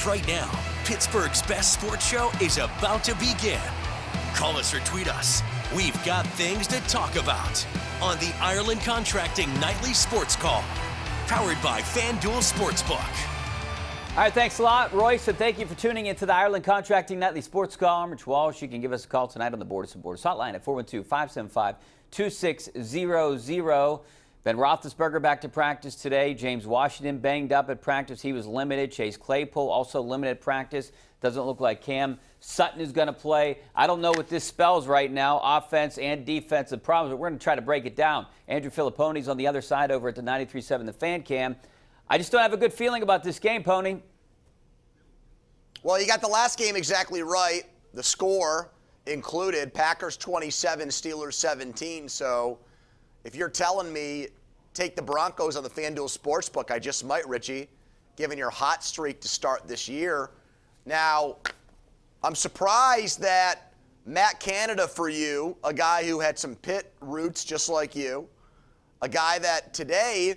right now. Pittsburgh's best sports show is about to begin. Call us or tweet us. We've got things to talk about on the Ireland Contracting Nightly Sports Call, powered by FanDuel Sportsbook. All right, thanks a lot, Royce, and thank you for tuning into the Ireland Contracting Nightly Sports Call. I'm Rich Walsh. You can give us a call tonight on the Borders and Borders hotline at 412-575-2600. Ben Roethlisberger back to practice today. James Washington banged up at practice. He was limited. Chase Claypool also limited practice. Doesn't look like Cam Sutton is going to play. I don't know what this spells right now, offense and defensive problems, but we're going to try to break it down. Andrew Fillipponi's on the other side over at the 93.7 The Fan Cam. I just don't have a good feeling about this game, Pony. Well, you got the last game exactly right. The score included Packers 27, Steelers 17. So if you're telling me take the Broncos on the FanDuel Sportsbook, I just might, Richie, given your hot streak to start this year. Now, I'm surprised that Matt Canada for you, a guy who had some Pitt roots just like you, a guy that today,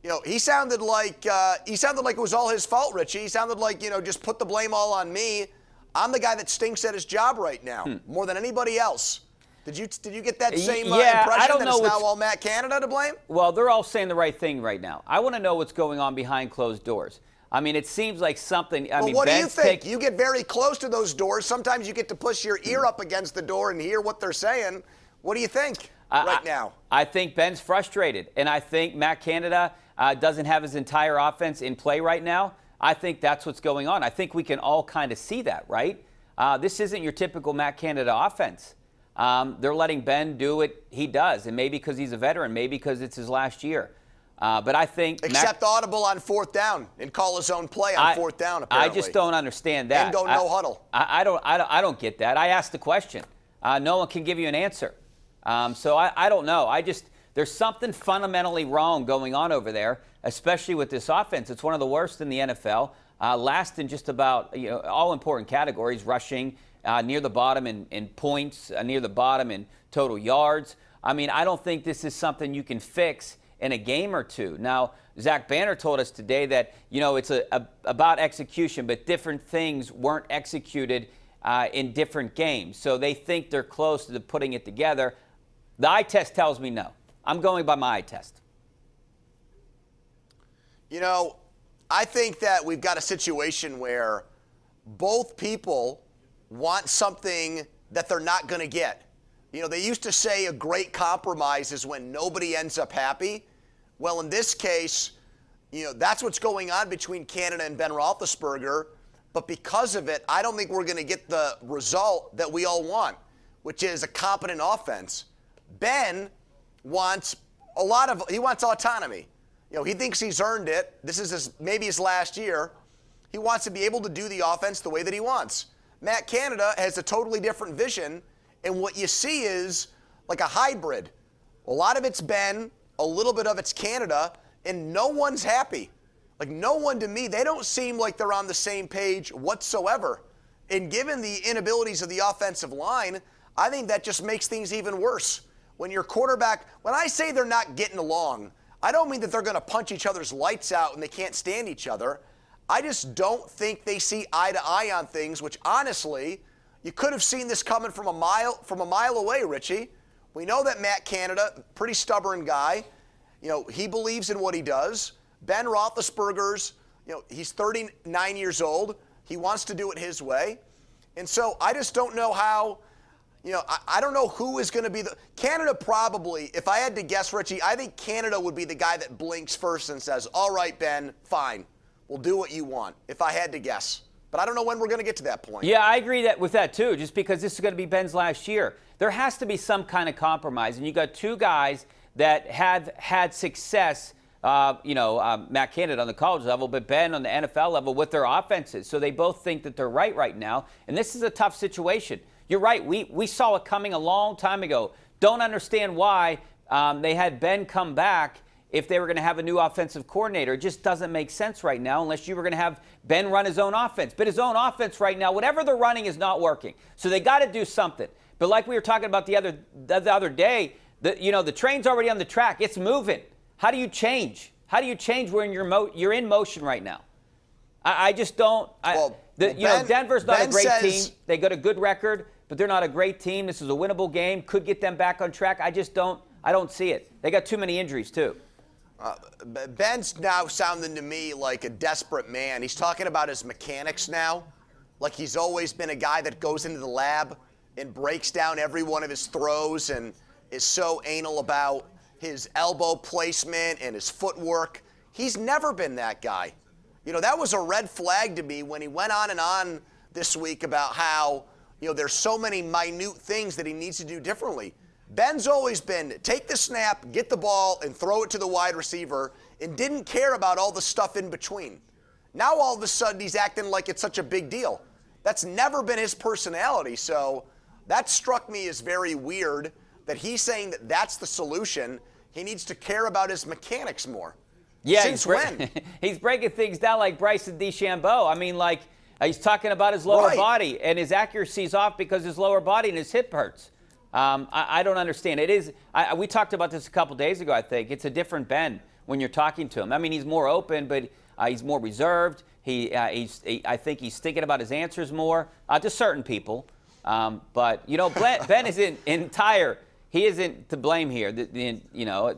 you know, he sounded like it was all his fault, Richie. He sounded like, just put the blame all on me. I'm the guy that stinks at his job right now more than anybody else. Did you get that same impression I don't that know it's now all Matt Canada to blame? Well, they're all saying the right thing right now. I want to know what's going on behind closed doors. I mean, it seems like something. What do you think? You get very close to those doors. Sometimes you get to push your ear up against the door and hear what they're saying. What do you think right now? I think Ben's frustrated, and I think Matt Canada doesn't have his entire offense in play right now. I think that's what's going on. I think we can all kind of see that, right? This isn't your typical Matt Canada offense. They're letting Ben do what he does, and maybe because he's a veteran, maybe because it's his last year. But I think except audible on fourth down and call his own play on fourth down. Apparently, I just don't understand that. And go no huddle. I don't get that. I asked the question. No one can give you an answer. So I don't know. There's something fundamentally wrong going on over there, especially with this offense. It's one of the worst in the NFL. Last in just about all important categories: rushing, near the bottom in points, near the bottom in total yards. I mean, I don't think this is something you can fix in a game or two. Now, Zach Banner told us today that, it's about execution, but different things weren't executed in different games. So they think they're close to putting it together. The eye test tells me no. I'm going by my eye test. I think that we've got a situation where both people want something that they're not going to get. They used to say a great compromise is when nobody ends up happy. Well, in this case, that's what's going on between Canada and Ben Roethlisberger. But because of it, I don't think we're going to get the result that we all want, which is a competent offense. Ben wants he wants autonomy. He thinks he's earned it. This is maybe his last year. He wants to be able to do the offense the way that he wants. Matt Canada has a totally different vision, and what you see is like a hybrid. A lot of it's Ben, a little bit of it's Canada, and no one's happy. Like, no one to me, they don't seem like they're on the same page whatsoever. And given the inabilities of the offensive line, I think that just makes things even worse. When your quarterback, when I say they're not getting along, I don't mean that they're going to punch each other's lights out and they can't stand each other. I just don't think they see eye to eye on things, which honestly, you could have seen this coming from a mile away, Richie. We know that Matt Canada, pretty stubborn guy. He believes in what he does. Ben Roethlisberger's, he's 39 years old. He wants to do it his way. And so I just don't know how, I don't know who is going to be Canada probably, if I had to guess, Richie, I think Canada would be the guy that blinks first and says, all right, Ben, fine. We'll do what you want, if I had to guess. But I don't know when we're going to get to that point. Yeah, I agree with that too, just because this is going to be Ben's last year. There has to be some kind of compromise. And you got two guys that have had success, Matt Canada on the college level, but Ben on the NFL level with their offenses. So they both think that they're right now. And this is a tough situation. You're right. We saw it coming a long time ago. Don't understand why they had Ben come back if they were going to have a new offensive coordinator. It just doesn't make sense right now unless you were going to have Ben run his own offense. But his own offense right now, whatever they're running is not working. So they got to do something. But like we were talking about the other day, the train's already on the track. It's moving. How do you change? How do you change when you're in motion right now? I just don't. Denver's not a great team. They got a good record, but they're not a great team. This is a winnable game. Could get them back on track. I don't see it. They got too many injuries, too. Ben's now sounding to me like a desperate man. He's talking about his mechanics now, like he's always been a guy that goes into the lab and breaks down every one of his throws and is so anal about his elbow placement and his footwork. He's never been that guy. That was a red flag to me when he went on and on this week about how, there's so many minute things that he needs to do differently. Ben's always been take the snap, get the ball, and throw it to the wide receiver, and didn't care about all the stuff in between. Now all of a sudden he's acting like it's such a big deal. That's never been his personality, so that struck me as very weird that he's saying that that's the solution. He needs to care about his mechanics more. Yeah, Since when? He's breaking things down like Bryson DeChambeau. I mean, like he's talking about his lower body, and his accuracy's off because his lower body and his hip hurts. I don't understand. We talked about this a couple days ago, I think. It's a different Ben when you're talking to him. I mean, he's more open, but he's more reserved. I think he's thinking about his answers more to certain people. But, Ben isn't entire. He isn't to blame here,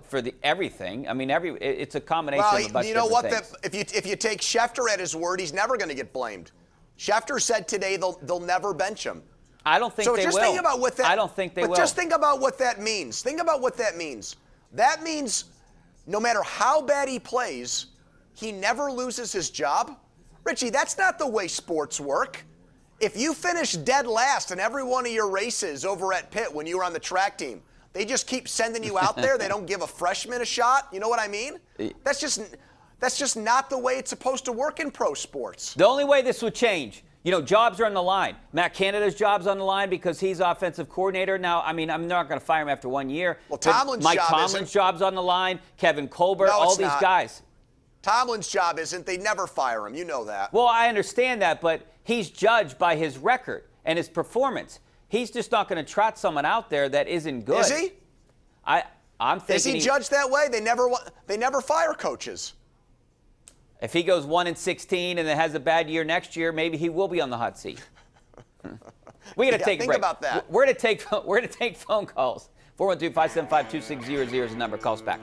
for everything. I mean, it's a combination of a bunch of different things. If you take Schefter at his word, he's never going to get blamed. Schefter said today they'll never bench him. I don't think they will. Think about what that. I don't think they will. But just think about what that means. Think about what that means. That means no matter how bad he plays, he never loses his job. Richie, that's not the way sports work. If you finish dead last in every one of your races over at Pitt when you were on the track team, they just keep sending you out there. They don't give a freshman a shot. You know what I mean? That's just not the way it's supposed to work in pro sports. The only way this would change, jobs are on the line. Matt Canada's job's on the line because he's offensive coordinator. Now, I mean, I'm not going to fire him after 1 year. Well, Mike Tomlin's job's on the line. Kevin Colbert, all these guys. Tomlin's job isn't. They never fire him. You know that. Well, I understand that, but he's judged by his record and his performance. He's just not going to trot someone out there that isn't good. Is he? I'm thinking. Is he judged that way? They never fire coaches. If he goes 1-16 and then has a bad year next year, maybe he will be on the hot seat. We got to take a break. Think about that. We're going to take phone calls. 412-575-2600 is the number. Call us back.